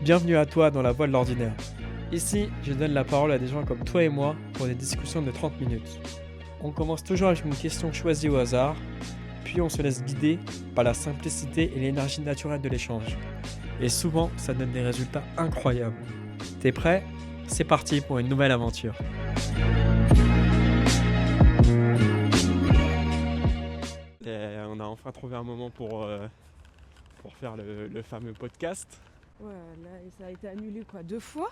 Bienvenue à toi dans la voie de l'ordinaire. Ici, je donne la parole à des gens comme toi et moi pour des discussions de 30 minutes. On commence toujours avec une question choisie au hasard, puis on se laisse guider par la simplicité et l'énergie naturelle de l'échange. Et souvent, ça donne des résultats incroyables. T'es prêt ? C'est parti pour une nouvelle aventure. Et on a enfin trouvé un moment pour faire le fameux podcast. Ouais, là, ça a été annulé 2 fois ?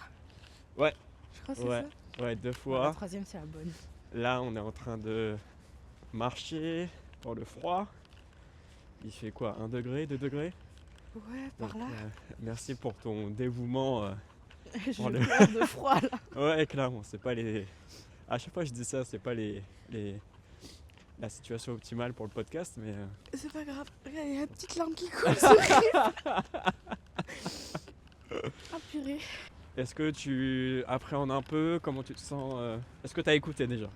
Ouais. Je crois que c'est ça. Ouais, 2 Ouais, fois. la troisième, c'est la bonne. Là, on est en train de marcher dans le froid. Il fait quoi, 1 degré, 2 degrés ? Ouais, par là. Merci pour ton dévouement. Je pleure de froid, là. Ouais, clairement, c'est pas les... À chaque fois que je dis ça, c'est pas la situation optimale pour le podcast, mais... C'est pas grave. Regarde, il y a la petite larme qui coule sur le rive. Ah, purée. Est-ce que tu appréhendes un peu ? Comment tu te sens ? Est-ce que tu as écouté déjà ?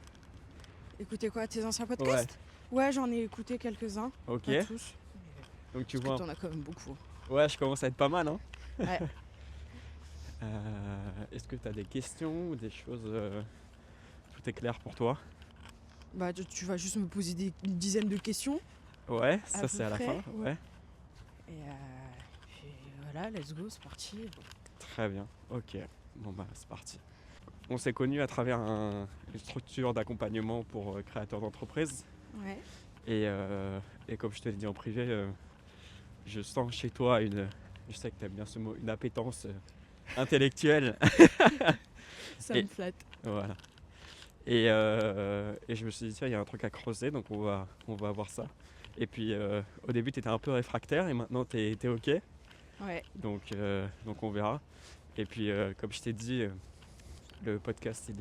Écoutez quoi, tes anciens podcasts ? Ouais, j'en ai écouté quelques-uns. Ok. Pas tous. Donc tu Parce vois... que t'en as quand même beaucoup. Ouais, je commence à être pas mal, hein. Ouais. Est-ce que tu as des questions ou des choses... Tout est clair pour toi ? Bah, tu vas juste me poser une dizaine de questions. Ouais, À ça peu c'est à la près. fin, ouais. Et puis voilà, let's go, c'est parti. Très bien, ok. Bon bah c'est parti. On s'est connus à travers une structure d'accompagnement pour créateurs d'entreprise. Ouais. Et comme je te l'ai dit en privé, je sens chez toi je sais que tu aimes bien ce mot, une appétence intellectuelle. Ça Et- me flatte. Voilà. Et je me suis dit, tiens, il y a un truc à creuser, donc on va voir ça. Et puis au début, tu étais un peu réfractaire et maintenant, tu es OK. Ouais. Donc on verra. Et puis, comme je t'ai dit, le podcast,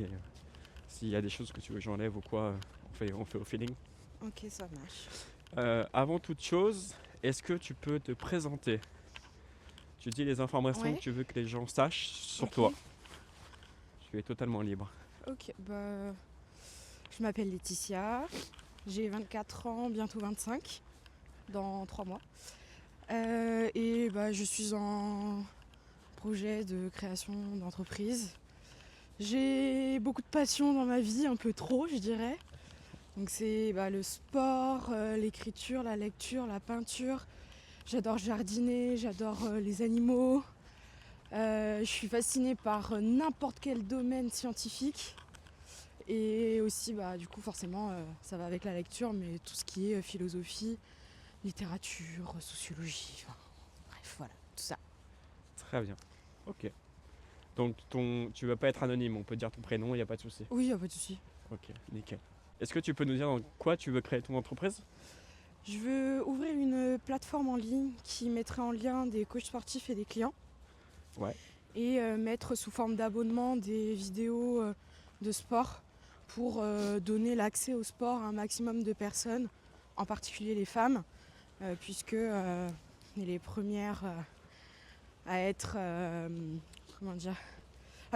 s'il y a des choses que tu veux que j'enlève ou quoi, on fait au feeling. Ok, ça marche. Avant toute chose, est-ce que tu peux te présenter ? Tu dis les informations Ouais. que tu veux que les gens sachent sur Ok. toi. Tu es totalement libre. Ok, bah, je m'appelle Laetitia, j'ai 24 ans, bientôt 25, dans 3 mois. Et bah, je suis en projet de création d'entreprise. J'ai beaucoup de passion dans ma vie, un peu trop, je dirais. Donc c'est le sport, l'écriture, la lecture, la peinture. J'adore jardiner, j'adore les animaux. Je suis fascinée par n'importe quel domaine scientifique. Et aussi, du coup, forcément, ça va avec la lecture, mais tout ce qui est philosophie, littérature, sociologie, bref, voilà, tout ça. Très bien. Ok. Donc tu vas pas être anonyme, on peut dire ton prénom, il n'y a pas de souci. Oui, y a pas de souci. Ok, nickel. Est-ce que tu peux nous dire dans quoi tu veux créer ton entreprise ? Je veux ouvrir une plateforme en ligne qui mettrait en lien des coachs sportifs et des clients. Ouais. Et mettre sous forme d'abonnement des vidéos de sport pour donner l'accès au sport à un maximum de personnes, en particulier les femmes, puisque on est les premières à être, à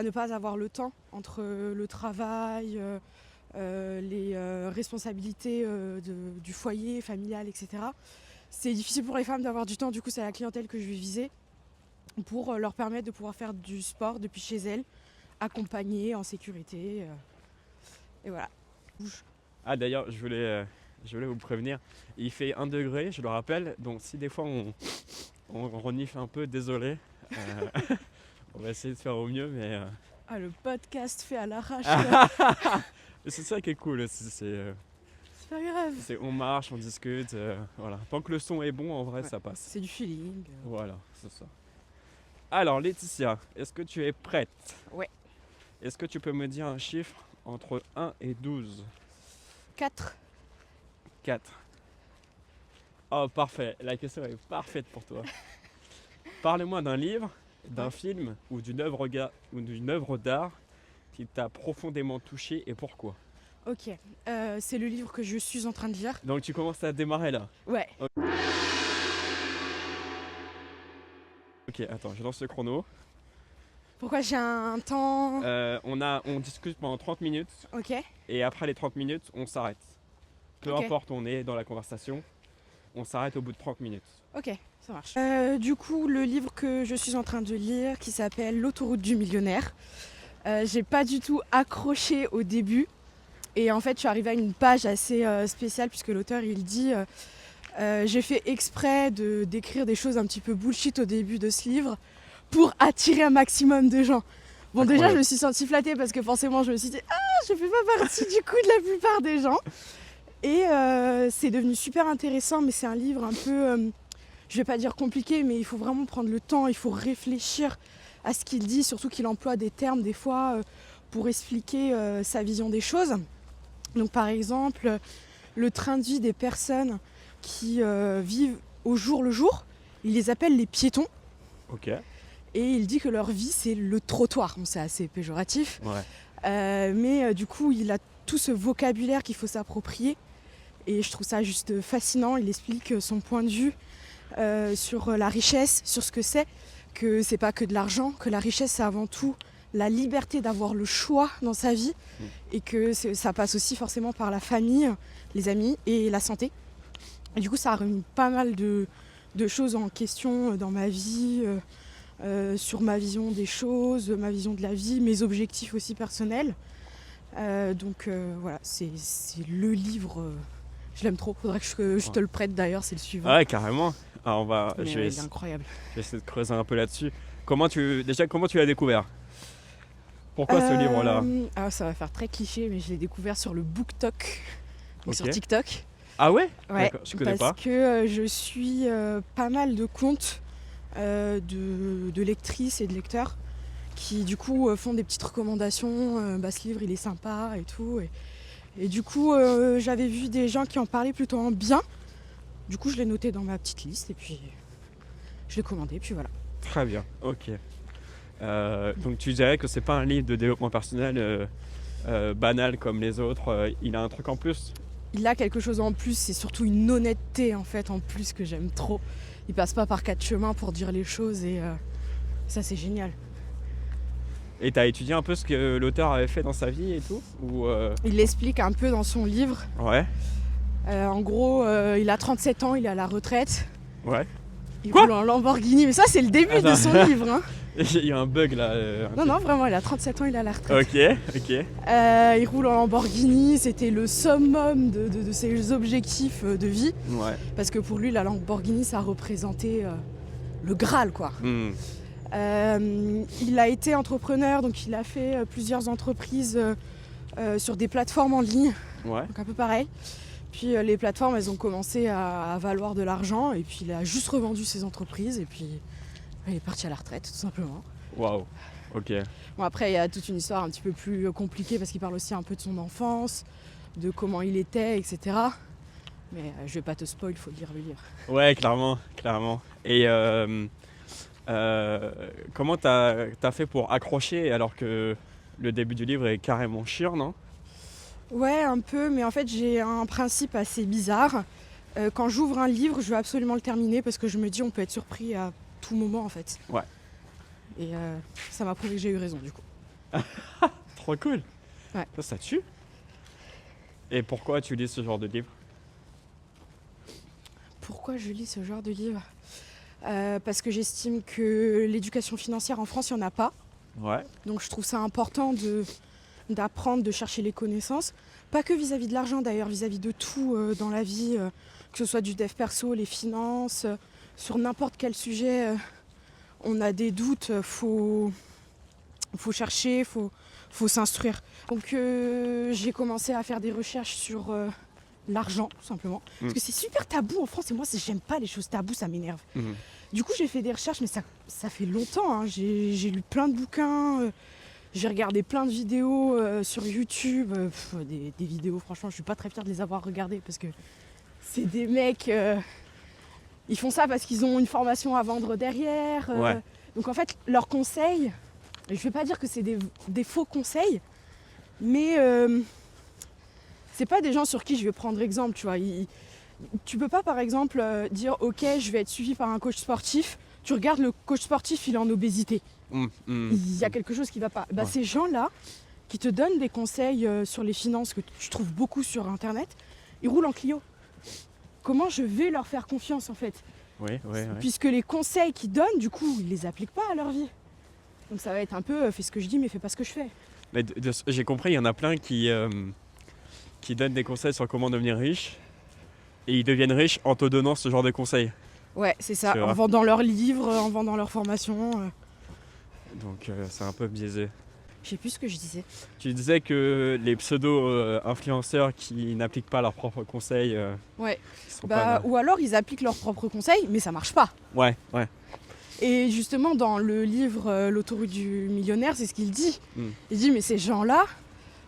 ne pas avoir le temps entre le travail, les responsabilités du foyer familial, etc. C'est difficile pour les femmes d'avoir du temps, du coup c'est la clientèle que je vais viser pour leur permettre de pouvoir faire du sport depuis chez elles, accompagnées, en sécurité. Et voilà. Ah d'ailleurs, je voulais vous prévenir, il fait 1 degré, je le rappelle, donc si des fois on renifle un peu, désolé. On va essayer de faire au mieux, mais Ah, le podcast fait à l'arrache. c'est ça qui est cool aussi, C'est pas grave. on marche, on discute, voilà. Tant que le son est bon, en vrai, Ouais. ça passe. C'est du feeling. Voilà, c'est ça. Alors Laetitia, est-ce que tu es prête ? Ouais. Est-ce que tu peux me dire un chiffre entre 1 et 12 ? 4. 4. Oh parfait, la question est parfaite pour toi. Parle-moi d'un livre, d'un film ou d'une œuvre d'art qui t'a profondément touché et pourquoi ? Ok. C'est le livre que je suis en train de lire. Donc tu commences à démarrer là. Ouais. Ok, attends, je lance le chrono. Pourquoi j'ai un temps. On discute pendant 30 minutes Ok. et après les 30 minutes, on s'arrête. Peu Ok. importe où on est dans la conversation, on s'arrête au bout de 30 minutes. Ok, ça marche. Du coup, le livre que je suis en train de lire, qui s'appelle L'autoroute du millionnaire, j'ai pas du tout accroché au début. Et en fait, je suis arrivée à une page assez spéciale, puisque l'auteur, il dit j'ai fait exprès d'écrire des choses un petit peu bullshit au début de ce livre pour attirer un maximum de gens. Bon, déjà, je me suis sentie flattée parce que forcément, je me suis dit je fais pas partie du coup de la plupart des gens. Et c'est devenu super intéressant, mais c'est un livre un peu, je vais pas dire compliqué, mais il faut vraiment prendre le temps, il faut réfléchir à ce qu'il dit, surtout qu'il emploie des termes des fois pour expliquer sa vision des choses. Donc par exemple, le train de vie des personnes qui vivent au jour le jour, il les appelle les piétons. Ok. Et il dit que leur vie, c'est le trottoir. Bon, c'est assez péjoratif. Ouais. Mais du coup, il a tout ce vocabulaire qu'il faut s'approprier. Et je trouve ça juste fascinant. Il explique son point de vue sur la richesse, sur ce que c'est pas que de l'argent, que la richesse, c'est avant tout la liberté d'avoir le choix dans sa vie. Et que ça passe aussi forcément par la famille, les amis et la santé. Et du coup, ça a remis pas mal de choses en question dans ma vie, sur ma vision des choses, ma vision de la vie, mes objectifs aussi personnels. Donc voilà, c'est le livre, je l'aime trop, faudrait que je te le prête d'ailleurs, c'est le suivant. Ouais, carrément. Alors il est incroyable. Je vais essayer de creuser un peu là-dessus. Comment tu l'as découvert? Pourquoi ce livre-là? Alors ça va faire très cliché, mais je l'ai découvert sur le BookTok, donc sur TikTok. Ah ouais? Ouais, d'accord, je connais pas. Parce que je suis pas mal de comptes de lectrices et de lecteurs qui du coup font des petites recommandations, ce livre il est sympa et tout. Et du coup j'avais vu des gens qui en parlaient plutôt en bien. Du coup je l'ai noté dans ma petite liste et puis je l'ai commandé, puis voilà. Très bien, ok. Donc tu dirais que c'est pas un livre de développement personnel banal comme les autres, il a un truc en plus? Il a quelque chose en plus, c'est surtout une honnêteté en fait en plus que j'aime trop. Il passe pas par 4 chemins pour dire les choses et ça c'est génial. Et t'as étudié un peu ce que l'auteur avait fait dans sa vie et tout ou Il l'explique un peu dans son livre. Ouais. En gros, il a 37 ans, il est à la retraite. Ouais. Il roule en Lamborghini, mais ça c'est le début de son livre. Hein. Il y a un bug là. Non, vraiment, il a 37 ans, il est à la retraite. Ok. Il roule en Lamborghini, c'était le summum de ses objectifs de vie. Ouais. Parce que pour lui, la Lamborghini, ça représentait le Graal, quoi. Il a été entrepreneur, donc il a fait plusieurs entreprises sur des plateformes en ligne. Ouais. Donc un peu pareil. Puis les plateformes, elles ont commencé à valoir de l'argent, et puis il a juste revendu ses entreprises, et puis il est parti à la retraite, tout simplement. Waouh, ok. Bon, après, il y a toute une histoire un petit peu plus compliquée, parce qu'il parle aussi un peu de son enfance, de comment il était, etc. Mais je vais pas te spoil, il faut lire le livre. Ouais, clairement. Et comment t'as fait pour accrocher alors que le début du livre est carrément chiant, non? Ouais, un peu, mais en fait j'ai un principe assez bizarre. Quand j'ouvre un livre, je veux absolument le terminer parce que je me dis on peut être surpris à tout moment en fait. Ouais. Et ça m'a prouvé que j'ai eu raison du coup. Trop cool. Ouais. Ça tue. Et pourquoi tu lis ce genre de livre? Pourquoi je lis ce genre de livre? Parce que j'estime que l'éducation financière en France, il n'y en a pas. Ouais. Donc je trouve ça important d'apprendre, de chercher les connaissances. Pas que vis-à-vis de l'argent d'ailleurs, vis-à-vis de tout dans la vie, que ce soit du dev perso, les finances, sur n'importe quel sujet, on a des doutes, faut chercher, faut s'instruire. Donc j'ai commencé à faire des recherches sur l'argent, tout simplement. Parce que c'est super tabou en France, et moi j'aime pas les choses tabous, ça m'énerve. Du coup j'ai fait des recherches, mais ça fait longtemps, hein. J'ai lu plein de bouquins, j'ai regardé plein de vidéos sur YouTube, des vidéos, franchement, je suis pas très fière de les avoir regardées parce que c'est des mecs, ils font ça parce qu'ils ont une formation à vendre derrière. Ouais. Donc en fait, leurs conseils, je vais pas dire que c'est des faux conseils, mais c'est pas des gens sur qui je vais prendre exemple, tu vois. Tu peux pas par exemple dire ok, je vais être suivi par un coach sportif, tu regardes le coach sportif, il est en obésité. Il y a quelque chose qui va pas. Ces gens-là qui te donnent des conseils sur les finances que tu trouves beaucoup sur internet, ils roulent en Clio. comment je vais leur faire confiance en fait. Oui. Puisque les conseils qu'ils donnent, du coup, ils les appliquent pas à leur vie. Donc ça va être un peu fais ce que je dis mais fais pas ce que je fais. Mais j'ai compris, il y en a plein qui donnent des conseils sur comment devenir riche. Et ils deviennent riches en te donnant ce genre de conseils. Ouais, c'est ça, C'est en vrai. vendant leurs livres, en vendant leurs formations. Donc c'est un peu biaisé. Je sais plus ce que je disais. Tu disais que les pseudo-influenceurs qui n'appliquent pas leurs propres conseils, Ouais. ils sont pas là. Ou alors ils appliquent leurs propres conseils, mais ça marche pas. Ouais. Et justement, dans le livre L'autoroute du millionnaire, c'est ce qu'il dit. Il dit, mais ces gens-là,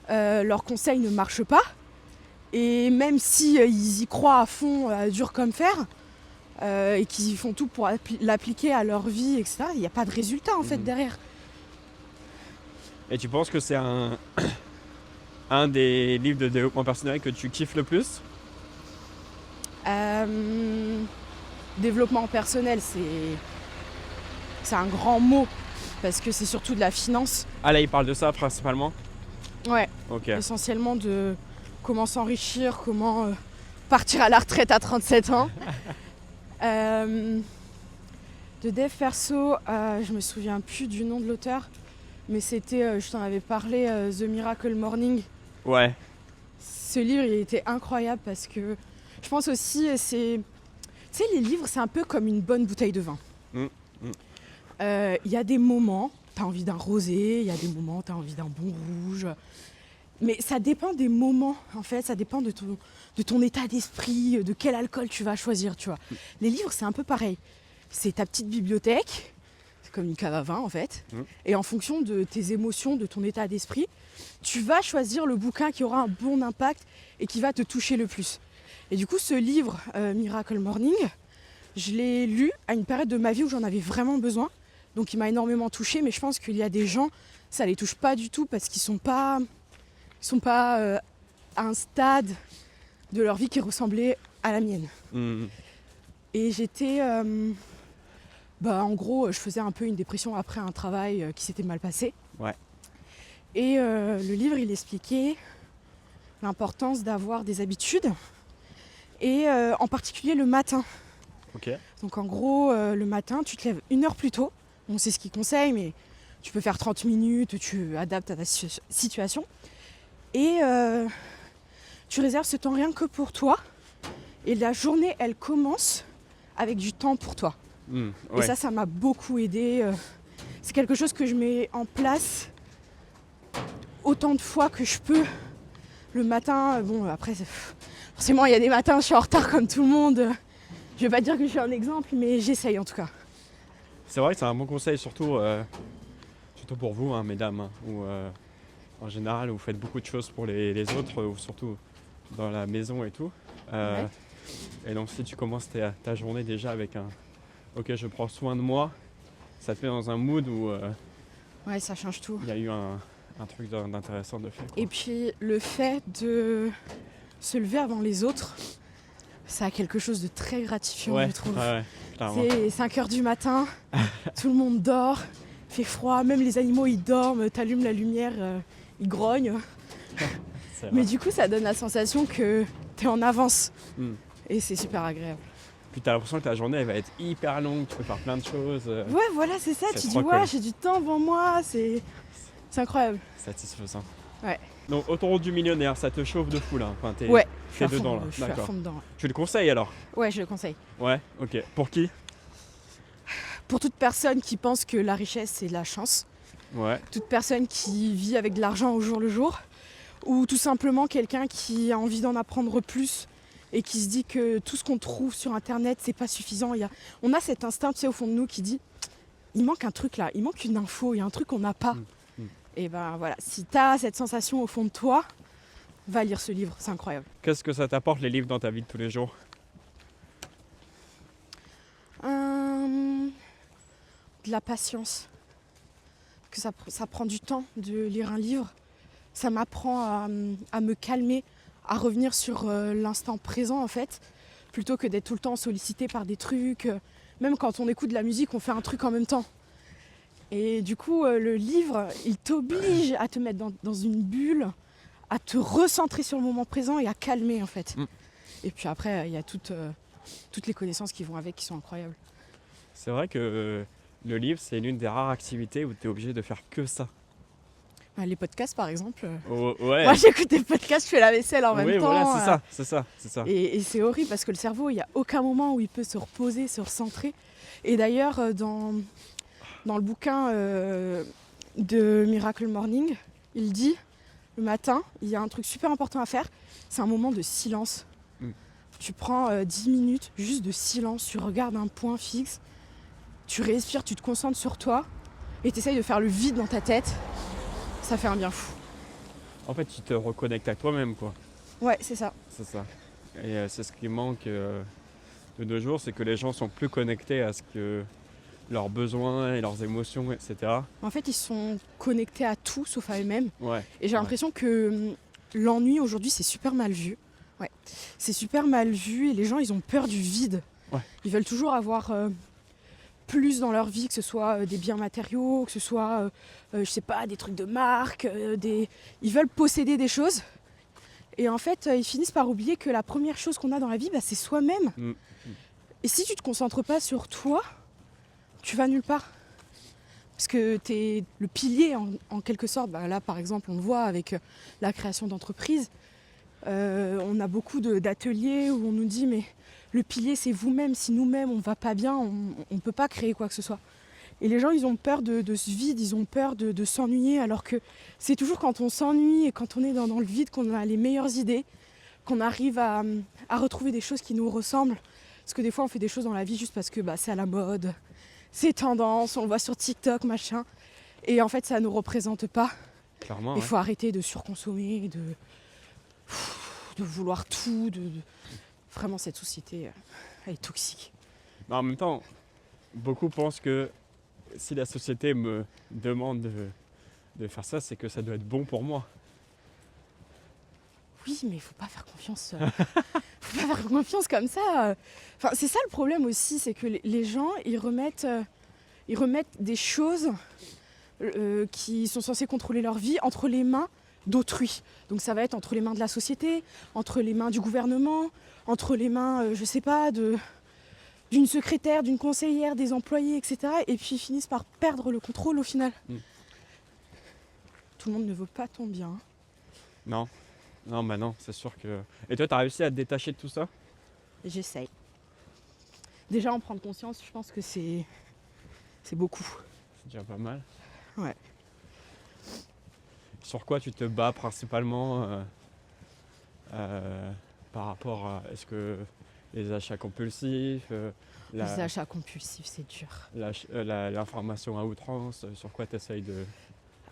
leurs conseils ne marchent pas. Et même si ils y croient à fond, dur comme fer, et qu'ils font tout pour l'appliquer à leur vie, etc., il n'y a pas de résultat en fait derrière. Et tu penses que c'est un des livres de développement personnel que tu kiffes le plus? Développement personnel, c'est un grand mot, parce que c'est surtout de la finance. Ah là, il parle de ça principalement? Ouais, Ok. essentiellement de comment s'enrichir, comment partir à la retraite à 37 ans. De dev perso, je me souviens plus du nom de l'auteur, mais c'était, je t'en avais parlé, The Miracle Morning. Ouais. Ce livre, il était incroyable parce que je pense aussi, tu sais, les livres, c'est un peu comme une bonne bouteille de vin. Il y a des moments, tu as envie d'un rosé, il y a des moments, tu as envie d'un bon rouge. Mais ça dépend des moments, en fait, ça dépend de ton état d'esprit, de quel alcool tu vas choisir, tu vois. Les livres, c'est un peu pareil. C'est ta petite bibliothèque, c'est comme une cave à vin, en fait. Et en fonction de tes émotions, de ton état d'esprit, tu vas choisir le bouquin qui aura un bon impact et qui va te toucher le plus. Et du coup, ce livre, Miracle Morning, je l'ai lu à une période de ma vie où j'en avais vraiment besoin. Donc il m'a énormément touchée, mais je pense qu'il y a des gens, ça les touche pas du tout parce qu'ils sont pas à un stade de leur vie qui ressemblait à la mienne. Et j'étais... en gros, je faisais un peu une dépression après un travail qui s'était mal passé. Ouais. Et le livre, il expliquait l'importance d'avoir des habitudes, et en particulier le matin. Ok. Donc en gros, le matin, tu te lèves 1 heure plus tôt. On sait ce qu'il conseille, mais tu peux faire 30 minutes, tu adaptes à ta situation. Et tu réserves ce temps rien que pour toi. Et la journée, elle commence avec du temps pour toi. Ouais. Et ça m'a beaucoup aidé. C'est quelque chose que je mets en place autant de fois que je peux. Le matin, après, forcément, il y a des matins, je suis en retard comme tout le monde. Je vais pas dire que je suis un exemple, mais j'essaye en tout cas. C'est vrai que c'est un bon conseil, surtout pour vous, hein, mesdames, hein, où en général vous faites beaucoup de choses pour les autres, ou surtout dans la maison et tout. Ouais. Et donc si tu commences ta journée déjà avec un « ok, je prends soin de moi », ça te met dans un mood où Ouais, ça change tout. il y a eu un truc d'intéressant de fait. Et puis le fait de se lever avant les autres, ça a quelque chose de très gratifiant, je trouve. Ouais, clairement. C'est 5h du matin, tout le monde dort, il fait froid, même les animaux ils dorment, t'allumes la lumière, ils grognent. Mais du coup ça donne la sensation que t'es en avance. Et c'est super agréable. Puis t'as l'impression que ta journée elle va être hyper longue, tu peux faire plein de choses. Ouais, voilà, c'est ça. C'est Tu dis, trop ouais, cool. j'ai du temps devant moi, c'est incroyable. Satisfaisant. Ouais. Donc autoroute du millionnaire, ça te chauffe de fou là. Enfin, t'es dedans là. Je suis à D'accord. fond dedans. Tu le conseilles alors? Ouais, je le conseille. Ouais, ok. Pour qui? Pour toute personne qui pense que la richesse c'est de la chance, Ouais. toute personne qui vit avec de l'argent au jour le jour, ou tout simplement quelqu'un qui a envie d'en apprendre plus et qui se dit que tout ce qu'on trouve sur internet c'est pas suffisant. On a cet instinct, tu sais, au fond de nous qui dit il manque un truc là, il manque une info, il y a un truc qu'on n'a pas. Et ben voilà, si t'as cette sensation au fond de toi, va lire ce livre, c'est incroyable. Qu'est-ce que ça t'apporte les livres dans ta vie de tous les jours? De la patience. Que ça prend du temps de lire un livre. Ça m'apprend à me calmer, à revenir sur l'instant présent en fait, plutôt que d'être tout le temps sollicité par des trucs. Même quand on écoute de la musique, on fait un truc en même temps. Et du coup, le livre, il t'oblige à te mettre dans une bulle, à te recentrer sur le moment présent et à calmer en fait. Et puis après, il y a toutes les connaissances qui vont avec qui sont incroyables. C'est vrai que le livre, c'est l'une des rares activités où tu es obligé de faire que ça. Les podcasts, par exemple. Ouais. Moi, j'écoute des podcasts, je fais la vaisselle en même Oui, temps. voilà, c'est ça. Et c'est horrible parce que le cerveau, il n'y a aucun moment où il peut se reposer, se recentrer. Et d'ailleurs, dans le bouquin de Miracle Morning, il dit, le matin, il y a un truc super important à faire, c'est un moment de silence. Tu prends 10 minutes juste de silence, tu regardes un point fixe, tu respires, tu te concentres sur toi et tu essayes de faire le vide dans ta tête. Ça fait un bien fou. En fait, tu te reconnectes à toi-même, quoi. Ouais, c'est ça. C'est ça. Et c'est ce qui manque de nos jours, c'est que les gens sont plus connectés à ce que leurs besoins et leurs émotions, etc. En fait, ils sont connectés à tout sauf à eux-mêmes. Ouais. Et j'ai l'impression que l'ennui aujourd'hui, c'est super mal vu. Ouais. C'est super mal vu et les gens, ils ont peur du vide. Ouais. Ils veulent toujours avoir plus dans leur vie, que ce soit des biens matériaux, que ce soit, je sais pas, des trucs de marque. Ils veulent posséder des choses. Et en fait, ils finissent par oublier que la première chose qu'on a dans la vie, c'est soi-même. Et si tu te concentres pas sur toi, tu vas nulle part. Parce que tu es le pilier en quelque sorte. Là, par exemple, on le voit avec la création d'entreprises. On a beaucoup d'ateliers où on nous dit mais le pilier c'est vous-même, si nous-mêmes on va pas bien, on ne peut pas créer quoi que ce soit. Et les gens ils ont peur de ce vide, ils ont peur de s'ennuyer, alors que c'est toujours quand on s'ennuie et quand on est dans le vide qu'on a les meilleures idées, qu'on arrive à retrouver des choses qui nous ressemblent. Parce que des fois on fait des choses dans la vie juste parce que c'est à la mode, c'est tendance, on le voit sur TikTok, machin. Et en fait ça ne nous représente pas. Clairement. Il faut arrêter de surconsommer, de vouloir tout, Vraiment cette société, elle est toxique. Mais en même temps, beaucoup pensent que si la société me demande de faire ça, c'est que ça doit être bon pour moi. Oui, mais il faut pas faire confiance. Faut pas faire confiance comme ça. Enfin, c'est ça le problème aussi, c'est que les gens, ils remettent des choses qui sont censées contrôler leur vie entre les mains d'autrui. Donc ça va être entre les mains de la société, entre les mains du gouvernement, entre les mains, je sais pas, d'une secrétaire, d'une conseillère, des employés, etc. Et puis ils finissent par perdre le contrôle au final. Tout le monde ne veut pas ton bien. Non, c'est sûr que... Et toi, t'as réussi à te détacher de tout ça ? J'essaye. Déjà en prendre conscience, je pense que c'est beaucoup. C'est déjà pas mal. Ouais. Sur quoi tu te bats principalement par rapport à est-ce que les achats compulsifs, Les achats compulsifs, c'est dur. l'information à outrance, sur quoi tu essayes de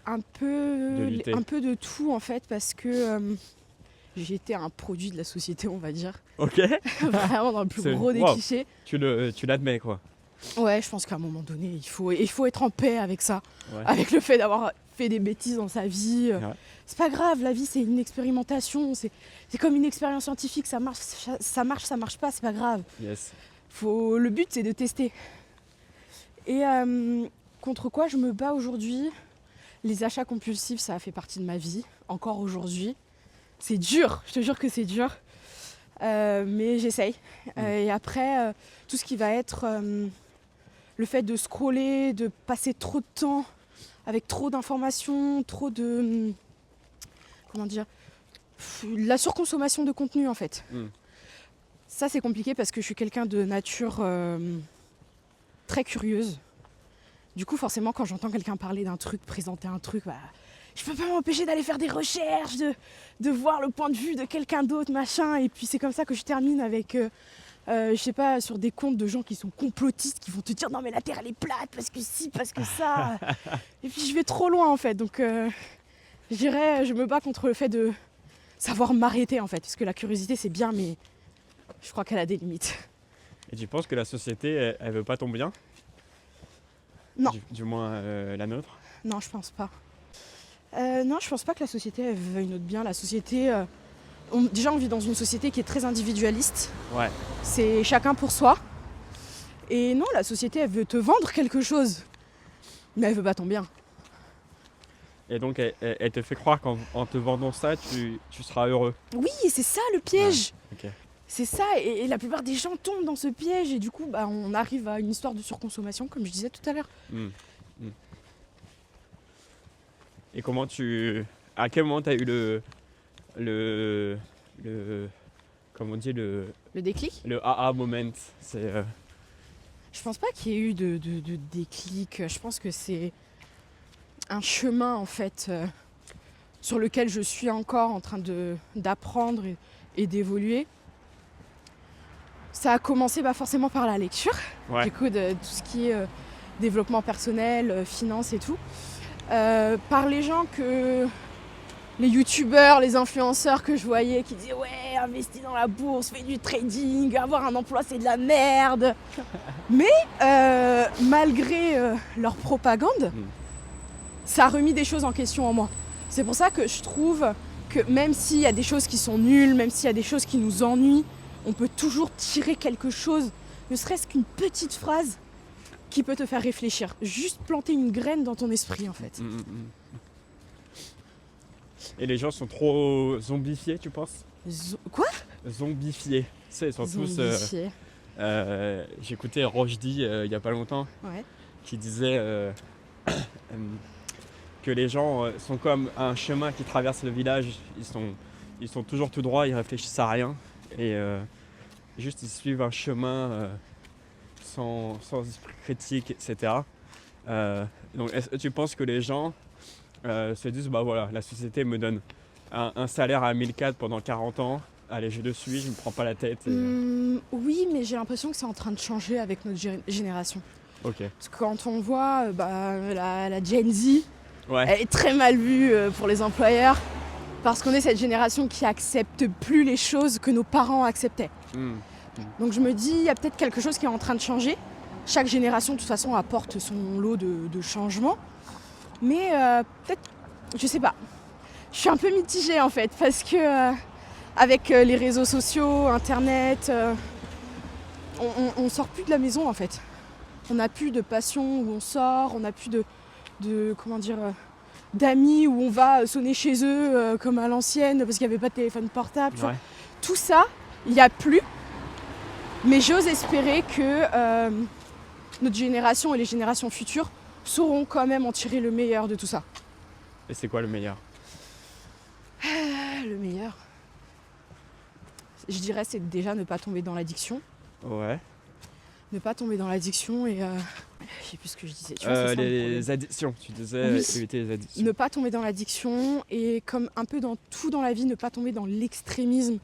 lutter ? Un peu de tout en fait, parce que j'ai été un produit de la société, on va dire. Ok. Vraiment dans le plus gros des clichés. Tu l'admets quoi. Ouais, je pense qu'à un moment donné, il faut être en paix avec ça. Ouais. Avec le fait d'avoir fait des bêtises dans sa vie. Ouais. C'est pas grave, la vie c'est une expérimentation, c'est comme une expérience scientifique, ça marche pas, c'est pas grave. Yes. Le but c'est de tester. Et contre quoi je me bats aujourd'hui ? Les achats compulsifs, ça a fait partie de ma vie, encore aujourd'hui. C'est dur, je te jure que c'est dur. Mais j'essaye. Et après, tout ce qui va être le fait de scroller, de passer trop de temps avec trop d'informations, trop de... Comment dire ? La surconsommation de contenu en fait. Ça c'est compliqué parce que je suis quelqu'un de nature très curieuse. Du coup forcément quand j'entends quelqu'un parler d'un truc, présenter un truc, je peux pas m'empêcher d'aller faire des recherches, de voir le point de vue de quelqu'un d'autre, machin. Et puis c'est comme ça que je termine avec, je sais pas, sur des comptes de gens qui sont complotistes, qui vont te dire non mais la Terre elle est plate, parce que si, parce que ça. Et puis je vais trop loin en fait. Donc je dirais, je me bats contre le fait de savoir m'arrêter en fait. Parce que la curiosité c'est bien, mais je crois qu'elle a des limites. Et tu penses que la société, elle veut pas ton bien ? Non. Du moins la nôtre ? Non, je pense pas. Non, je pense pas que la société elle veuille notre bien. La société, déjà on vit dans une société qui est très individualiste. Ouais. C'est chacun pour soi. Et non, la société elle veut te vendre quelque chose, mais elle veut pas ton bien. Et donc elle te fait croire qu'en te vendant ça, tu seras heureux. Oui, c'est ça le piège. Ouais. Ok. C'est ça, et la plupart des gens tombent dans ce piège et du coup on arrive à une histoire de surconsommation comme je disais tout à l'heure. Et à quel moment tu as eu le comment on dit, Le déclic ? le aha moment? Je pense pas qu'il y ait eu de déclic, je pense que c'est un chemin en fait sur lequel je suis encore en train d'apprendre et d'évoluer. Ça a commencé forcément par la lecture, du coup de tout ce qui est développement personnel, finance et tout. Par les gens les youtubeurs, les influenceurs que je voyais qui disaient ouais, investis dans la bourse, fais du trading, avoir un emploi c'est de la merde. Mais malgré leur propagande, ça a remis des choses en question en moi. C'est pour ça que je trouve que même s'il y a des choses qui sont nulles, même s'il y a des choses qui nous ennuient, on peut toujours tirer quelque chose, ne serait-ce qu'une petite phrase qui peut te faire réfléchir. Juste planter une graine dans ton esprit en fait. Et les gens sont trop zombifiés, tu penses? Quoi? Zombifiés. Tu sais, ils sont tous... J'écoutais Rochdi il y a pas longtemps, qui disait que les gens sont comme un chemin qui traverse le village. Ils sont toujours tout droit, ils réfléchissent à rien. Et juste ils suivent un chemin sans esprit critique, etc. Donc est-ce que tu penses que les gens se disent voilà, la société me donne un salaire à 1004 pendant 40 ans, allez je le suis, je me prends pas la tête Oui, mais j'ai l'impression que c'est en train de changer avec notre génération. Ok. Parce que quand on voit la Gen Z, elle est très mal vue pour les employeurs parce qu'on est cette génération qui accepte plus les choses que nos parents acceptaient. Donc je me dis, il y a peut-être quelque chose qui est en train de changer. Chaque génération, de toute façon, apporte son lot de changements. Mais peut-être, je sais pas. Je suis un peu mitigée en fait, parce que avec les réseaux sociaux, Internet, on sort plus de la maison en fait. On n'a plus de passion où on sort, on n'a plus d'amis où on va sonner chez eux comme à l'ancienne parce qu'il n'y avait pas de téléphone portable. Tout ça, il n'y a plus. Mais j'ose espérer que notre génération et les générations futures sauront quand même en tirer le meilleur de tout ça. Et c'est quoi le meilleur? Le meilleur, je dirais, c'est déjà ne pas tomber dans l'addiction. Ouais. Ne pas tomber dans l'addiction et... je sais plus ce que je disais. Tu vois, les addictions, tu disais éviter les addictions. Ne pas tomber dans l'addiction et comme un peu dans tout dans la vie, ne pas tomber dans l'extrémisme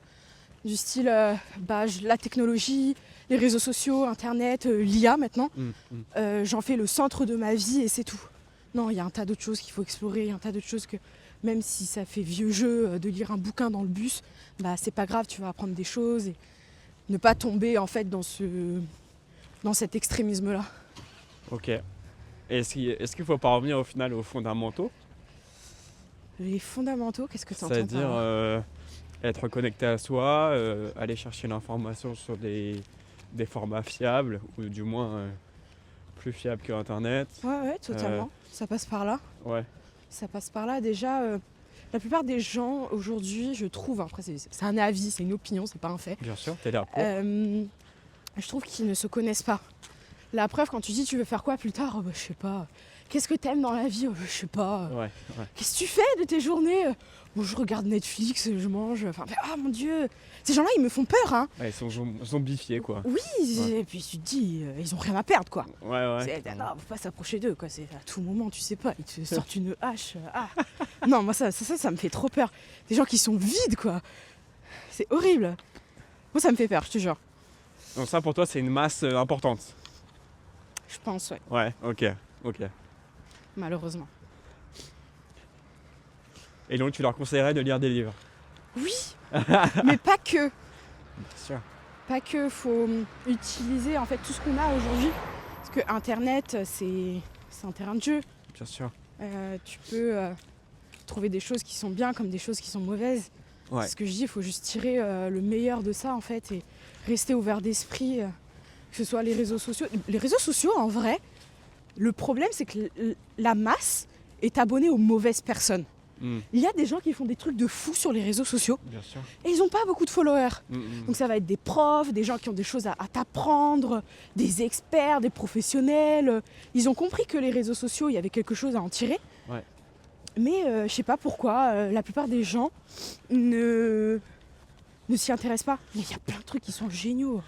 du style la technologie, les réseaux sociaux, Internet, l'IA maintenant. J'en fais le centre de ma vie et c'est tout. Non, il y a un tas d'autres choses qu'il faut explorer, il y a un tas d'autres choses que même si ça fait vieux jeu de lire un bouquin dans le bus, c'est pas grave, tu vas apprendre des choses et ne pas tomber en fait dans cet extrémisme-là. Ok. Est-ce qu'il faut pas revenir au final aux fondamentaux? Les fondamentaux, qu'est-ce que tu entends? C'est-à-dire être connecté à soi, aller chercher l'information sur des formats fiables, ou du moins plus fiables que Internet. Ouais, totalement. Ça passe par là. Ouais. Ça passe par là. Déjà, la plupart des gens aujourd'hui, je trouve, après c'est un avis, c'est une opinion, c'est pas un fait. Bien sûr, t'es là pour. Je trouve qu'ils ne se connaissent pas. La preuve, quand tu dis tu veux faire quoi plus tard, je sais pas. Qu'est-ce que t'aimes dans la vie? Je sais pas. Ouais. Qu'est-ce que tu fais de tes journées? Je regarde Netflix, je mange. Enfin, mon Dieu, ces gens-là, ils me font peur, hein. Ouais, ils sont zombifiés, quoi. Oui, et puis tu te dis, ils ont rien à perdre, quoi. Ouais. Non, faut pas s'approcher d'eux, quoi. C'est à tout moment, tu sais pas, ils te sortent une hache. Non, moi ça me fait trop peur. Des gens qui sont vides, quoi. C'est horrible. Moi, ça me fait peur, je te jure. Donc ça, pour toi, c'est une masse importante. Je pense, ouais. Ouais, ok. Malheureusement. Et donc, tu leur conseillerais de lire des livres? Oui, mais pas que. Bien sûr. Pas que, faut utiliser en fait tout ce qu'on a aujourd'hui. Parce que Internet, c'est un terrain de jeu. Bien sûr. Tu peux trouver des choses qui sont bien comme des choses qui sont mauvaises. Ouais. C'est ce que je dis, il faut juste tirer le meilleur de ça en fait et rester ouvert d'esprit, que ce soit les réseaux sociaux. Les réseaux sociaux, en vrai, le problème c'est que la masse est abonnée aux mauvaises personnes. Il y a des gens qui font des trucs de fous sur les réseaux sociaux Bien sûr. et ils n'ont pas beaucoup de followers. Donc ça va être des profs, des gens qui ont des choses à t'apprendre, des experts, des professionnels. Ils ont compris que les réseaux sociaux, il y avait quelque chose à en tirer. Ouais. Mais je sais pas pourquoi, la plupart des gens ne s'y intéressent pas. Mais il y a plein de trucs qui sont géniaux.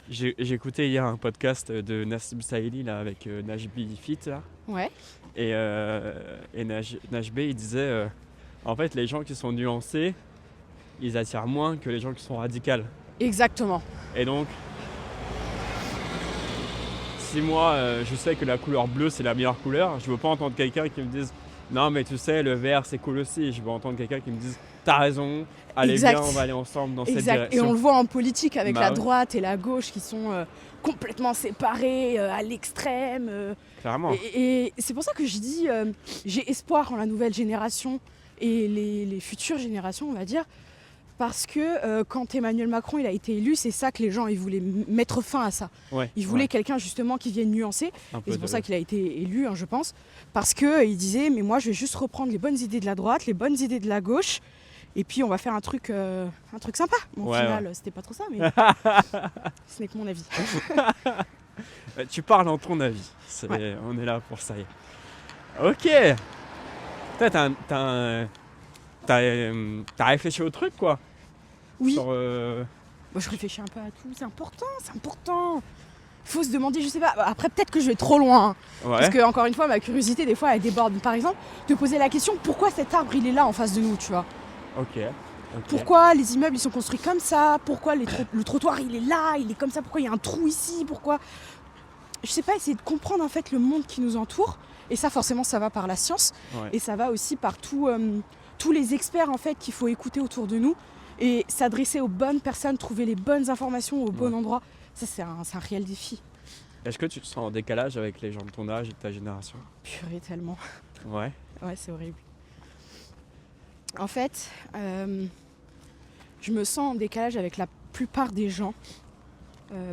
J'ai écouté hier un podcast de Nassim Saïli là, avec Najbi Fit là. Ouais, Et Najbi il disait en fait les gens qui sont nuancés ils attirent moins que les gens qui sont radicaux. exactement. Et donc si moi je sais que la couleur bleue c'est la meilleure couleur, je veux pas entendre quelqu'un qui me dise non mais tu sais le vert c'est cool aussi. Je veux entendre quelqu'un qui me dise t'as raison, allez Exact. viens on va aller ensemble dans cette Exact. Et direction. on le voit en politique avec Bah la ouais. droite et la gauche qui sont complètement séparés à l'extrême. Clairement. Et c'est pour ça que je dis, j'ai espoir en la nouvelle génération et les futures générations, on va dire, parce que quand Emmanuel Macron il a été élu, c'est ça que les gens ils voulaient mettre fin à ça. Ouais, Ils voulaient ouais, quelqu'un justement qui vienne nuancer, un et peu c'est pour de- ça qu'il a été élu, hein, je pense, parce qu'il disait, mais moi je vais juste reprendre les bonnes idées de la droite, les bonnes idées de la gauche, et puis on va faire un truc sympa. Bon, au Ouais, final, c'était pas trop ça, mais ce n'est que mon avis. Tu parles en ton avis. On est là pour ça. Ok. T'as réfléchi au truc quoi. Oui, Sur, moi je réfléchis un peu à tout, c'est important. Faut se demander, je sais pas, après peut-être que je vais trop loin, hein, ouais. parce que encore une fois, ma curiosité des fois elle déborde. Par exemple, de poser la question, pourquoi cet arbre il est là en face de nous, tu vois? Ok. Pourquoi les immeubles ils sont construits comme ça? Pourquoi le trottoir il est là, il est comme ça? Pourquoi il y a un trou ici? Pourquoi? Je sais pas, essayer de comprendre en fait le monde qui nous entoure. Et ça forcément ça va par la science. Ouais. Et ça va aussi par tous les experts en fait qu'il faut écouter autour de nous. Et s'adresser aux bonnes personnes, trouver les bonnes informations au bon endroit. Ça c'est un réel défi. Est-ce que tu te sens en décalage avec les gens de ton âge et de ta génération? Purée tellement. Ouais. Ouais, c'est horrible. En fait, je me sens en décalage avec la plupart des gens.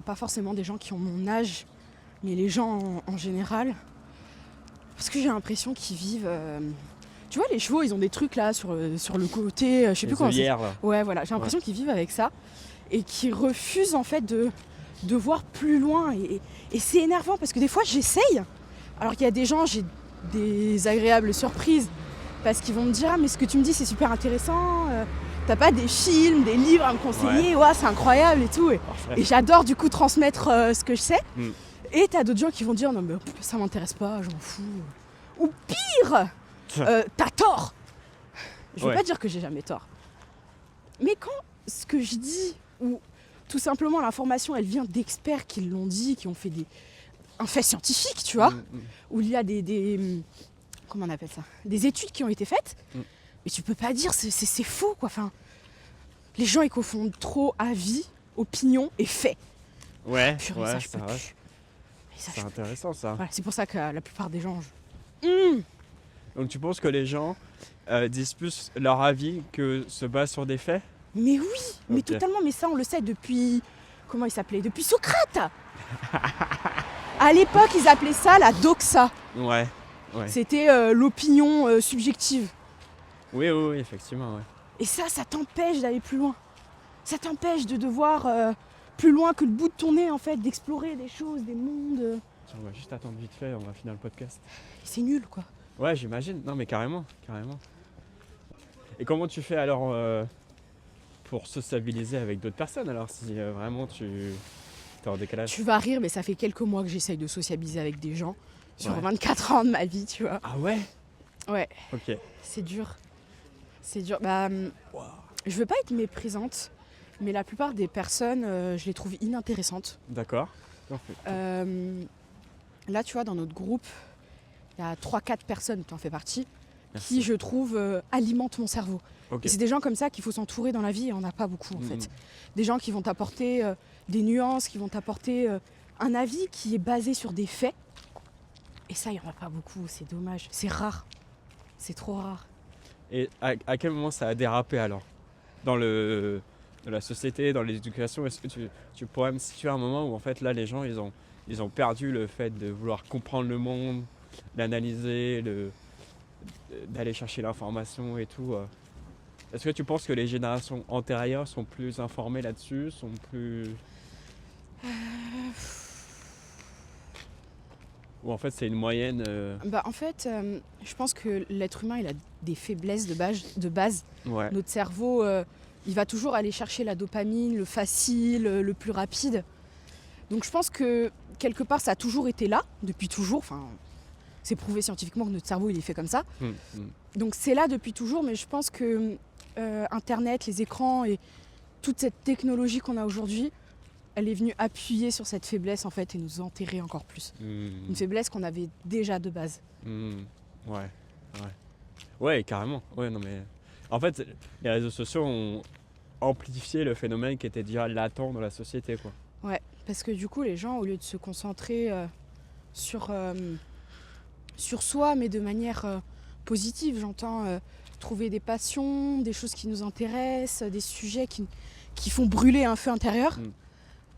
Pas forcément des gens qui ont mon âge, mais les gens en général. Parce que j'ai l'impression qu'ils vivent... Tu vois, les chevaux, ils ont des trucs là sur le côté, je sais plus comment c'est. Hier là. Ouais, voilà, j'ai l'impression qu'ils vivent avec ça. Et qu'ils refusent en fait de voir plus loin. Et c'est énervant parce que des fois, j'essaye. Alors qu'il y a des gens, j'ai des agréables surprises. Parce qu'ils vont me dire, ah mais ce que tu me dis c'est super intéressant, t'as pas des films, des livres à me conseiller, ouais c'est incroyable et tout. Parfait. Et j'adore du coup transmettre ce que je sais. Mm. Et t'as d'autres gens qui vont dire, non mais ça m'intéresse pas, j'en fous. Ou pire, t'as tort. Je veux Ouais. pas dire que j'ai jamais tort. Mais quand ce que je dis, ou tout simplement l'information elle vient d'experts qui l'ont dit, qui ont fait un fait scientifique, tu vois, où il y a des comment on appelle ça, des études qui ont été faites, mais tu peux pas dire c'est faux quoi. Enfin, les gens ils confondent trop avis, opinion et fait. Ouais. Purée, Ouais, ça je ça peux va. plus. Mais ça, C'est je peux plus. intéressant ça. Voilà, c'est pour ça que la plupart des gens. Donc tu penses que les gens disent plus leur avis que se basent sur des faits? Mais oui, mais Ok. totalement. Mais ça on le sait depuis comment il s'appelait, depuis Socrate. À l'époque ils appelaient ça la doxa. Ouais. Ouais. C'était l'opinion subjective. Oui, effectivement, ouais. Et ça t'empêche d'aller plus loin. Ça t'empêche de voir plus loin que le bout de ton nez, en fait, d'explorer des choses, des mondes. Tiens, on va juste attendre vite fait, on va finir le podcast. Et c'est nul, quoi. Ouais, j'imagine. Non, mais carrément. Et comment tu fais alors pour sociabiliser avec d'autres personnes alors si vraiment tu es en décalage? Tu vas rire, mais ça fait quelques mois que j'essaye de sociabiliser avec des gens sur Ouais. 24 ans de ma vie, tu vois. Ah ouais? Ouais, Ok. c'est dur. C'est dur. Je veux pas être méprisante, mais la plupart des personnes, je les trouve inintéressantes. D'accord. Parfait. Là, tu vois, dans notre groupe, il y a 3-4 personnes, tu en fais partie, Merci. qui, je trouve, alimentent mon cerveau. Ok. Et c'est des gens comme ça qu'il faut s'entourer dans la vie et on n'a pas beaucoup en Mhm. fait. Des gens qui vont t'apporter des nuances, qui vont t'apporter un avis qui est basé sur des faits. Et ça, il n'y en a pas beaucoup, c'est dommage. C'est rare. C'est trop rare. Et à quel moment ça a dérapé alors? Dans la société, dans l'éducation, est-ce que tu pourrais me situer un moment où en fait là les gens ils ont perdu le fait de vouloir comprendre le monde, l'analyser, d'aller chercher l'information et tout. Est-ce que tu penses que les générations antérieures sont plus informées là-dessus, sont plus... Ou en fait c'est une moyenne En fait, je pense que l'être humain, il a des faiblesses de base. Ouais. Notre cerveau, il va toujours aller chercher la dopamine, le facile, le plus rapide. Donc je pense que quelque part, ça a toujours été là, depuis toujours. Enfin, c'est prouvé scientifiquement que notre cerveau, il est fait comme ça. Donc c'est là depuis toujours, mais je pense que Internet, les écrans et toute cette technologie qu'on a aujourd'hui, elle est venue appuyer sur cette faiblesse en fait et nous enterrer encore plus. Une faiblesse qu'on avait déjà de base. Ouais, carrément. Ouais, non mais... En fait, les réseaux sociaux ont amplifié le phénomène qui était déjà latent dans la société, quoi. Ouais, parce que du coup, les gens, au lieu de se concentrer sur soi, mais de manière positive, j'entends trouver des passions, des choses qui nous intéressent, des sujets qui font brûler un feu intérieur.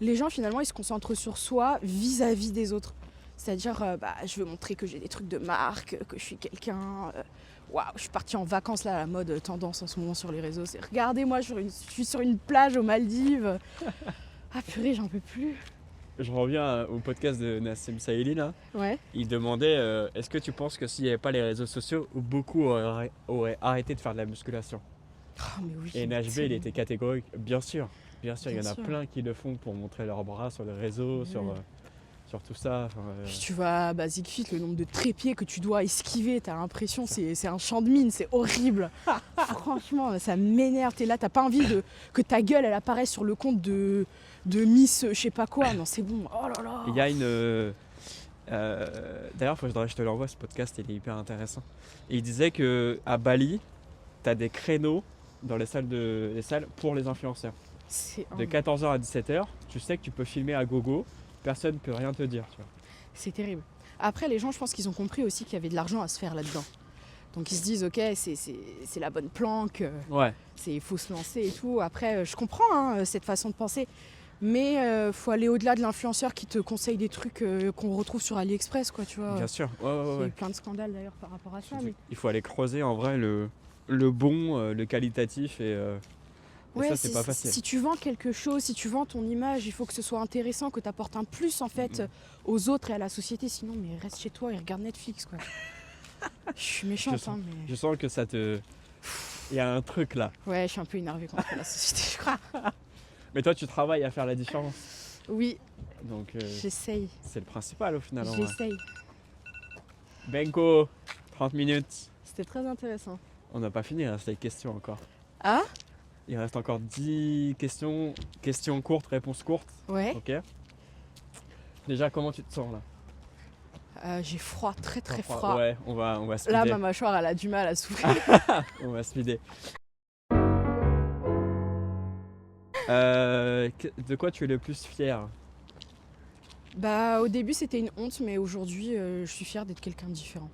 Les gens, finalement, ils se concentrent sur soi vis-à-vis des autres. C'est-à-dire, je veux montrer que j'ai des trucs de marque, que je suis quelqu'un... Waouh, je suis partie en vacances, là, à la mode tendance en ce moment sur les réseaux. C'est regardez-moi, je suis sur une plage aux Maldives. Ah purée, j'en peux plus. Je reviens au podcast de Nassim Saïli, là. Ouais. Il demandait est-ce que tu penses que s'il n'y avait pas les réseaux sociaux, beaucoup auraient arrêté de faire de la musculation? Mais oui, et NHB, il était catégorique. Bien sûr, il y en a sûr. plein qui le font pour montrer leurs bras sur les réseaux, sur tout ça. Puis tu vas à Basic Fit, le nombre de trépieds que tu dois esquiver, t'as l'impression c'est un champ de mine, c'est horrible. Franchement, ça m'énerve. T'es là, t'as pas envie que ta gueule elle apparaisse sur le compte de Miss je sais pas quoi. Non, c'est bon. Oh là là. Il y a une... d'ailleurs, faudrait que je te l'envoie, ce podcast, il est hyper intéressant. Et il disait qu'à Bali, t'as des créneaux dans les salles pour les influenceurs. De 14h à 17h, tu sais que tu peux filmer à gogo, personne ne peut rien te dire. Tu vois. C'est terrible. Après, les gens, je pense qu'ils ont compris aussi qu'il y avait de l'argent à se faire là-dedans. Donc ils se disent, ok, c'est la bonne planque, il faut se lancer et tout. Après, je comprends cette façon de penser, mais faut aller au-delà de l'influenceur qui te conseille des trucs qu'on retrouve sur AliExpress, quoi, tu vois. Bien sûr. Il y a eu plein de scandales d'ailleurs par rapport à ça. Mais... Il faut aller creuser en vrai le bon, le qualitatif et ça c'est pas facile. Si tu vends quelque chose, si tu vends ton image, il faut que ce soit intéressant, que tu apportes un plus en fait aux autres et à la société. Sinon, mais reste chez toi et regarde Netflix, quoi. Je suis méchante, mais... Je sens que ça te... Il y a un truc là. Ouais, je suis un peu énervée contre la société, je crois. Mais toi, tu travailles à faire la différence. Oui. Donc, j'essaye. C'est le principal au final. J'essaye. Benko, 30 minutes. C'était très intéressant. On n'a pas fini, il reste les questions encore. Ah ? Il reste encore 10 questions. Questions courtes, réponses courtes. Ouais. Ok. Déjà, comment tu te sens là ? J'ai froid, très très froid. Ouais, on va speeder. Là, ma mâchoire, elle a du mal à s'ouvrir. On va speeder. De quoi tu es le plus fier ? Au début, c'était une honte, mais aujourd'hui, je suis fière d'être quelqu'un de différent.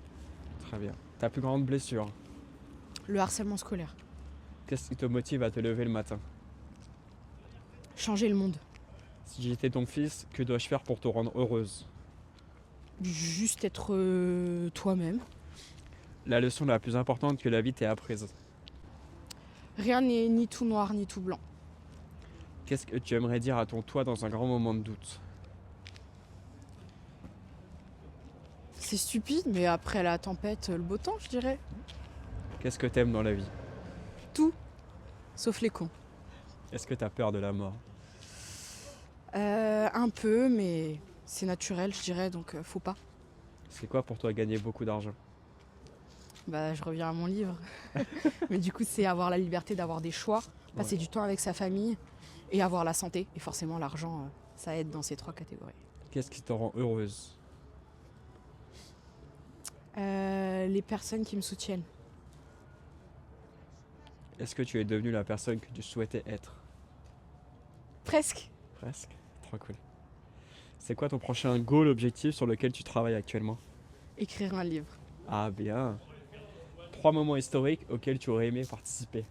Très bien. Ta plus grande blessure ? Le harcèlement scolaire. Qu'est-ce qui te motive à te lever le matin ? Changer le monde. Si j'étais ton fils, que dois-je faire pour te rendre heureuse ? Juste être toi-même. La leçon la plus importante que la vie t'ait apprise ? Rien n'est ni tout noir ni tout blanc. Qu'est-ce que tu aimerais dire à ton toi dans un grand moment de doute ? C'est stupide, mais après la tempête, le beau temps, je dirais. Qu'est-ce que t'aimes dans la vie ? Tout, sauf les cons. Est-ce que t'as peur de la mort ? Un peu, mais c'est naturel, je dirais, donc faut pas. C'est quoi pour toi gagner beaucoup d'argent ? Je reviens à mon livre. Mais du coup, c'est avoir la liberté d'avoir des choix, passer du temps avec sa famille et avoir la santé. Et forcément, l'argent, ça aide dans ces 3 catégories. Qu'est-ce qui te rend heureuse ? Les personnes qui me soutiennent. Est-ce que tu es devenue la personne que tu souhaitais être ? Presque. Presque. Trop cool. C'est quoi ton prochain goal, objectif sur lequel tu travailles actuellement ? Écrire un livre. Ah bien. 3 moments historiques auxquels tu aurais aimé participer ?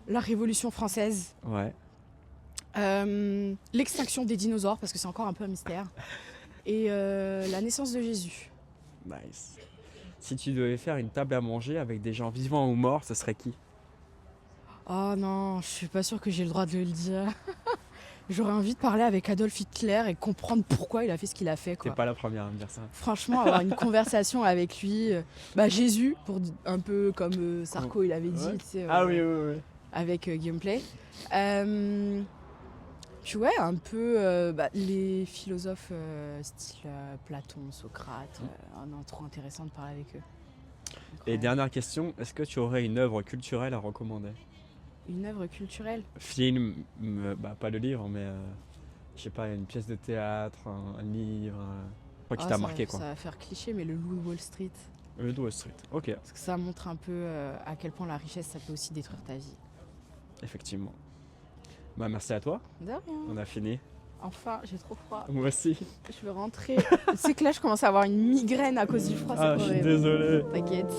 La Révolution française. Ouais. L'extinction des dinosaures, parce que c'est encore un peu un mystère. Et la naissance de Jésus. Nice. Si tu devais faire une table à manger avec des gens vivants ou morts, ce serait qui? Oh non, je suis pas sûre que j'ai le droit de le dire. J'aurais envie de parler avec Adolf Hitler et comprendre pourquoi il a fait ce qu'il a fait, T'es quoi. pas la première à me dire ça. Franchement, avoir une conversation avec lui. Jésus, un peu comme Sarko, il avait dit, Ouais. tu sais, Ah oui, oui, oui. avec Gameplay. Puis ouais, un peu les philosophes style Platon, Socrate. Non, trop intéressant de parler avec eux. Et Incroyable. dernière question, est-ce que tu aurais une œuvre culturelle à recommander? Une œuvre culturelle. Film, pas le livre, mais je sais pas, une pièce de théâtre, un livre, quoi qui t'a marqué quoi. Ça va faire cliché, mais le Loup de Wall Street. Le Wall Street, ok, Parce que ça montre un peu à quel point la richesse, ça peut aussi détruire ta vie. effectivement. Merci à toi, De rien. on a fini. Enfin, j'ai trop froid. Moi aussi. Je veux rentrer. C'est que là, je commence à avoir une migraine à cause du froid. Ah, C'est je suis horrible. désolé. T'inquiète.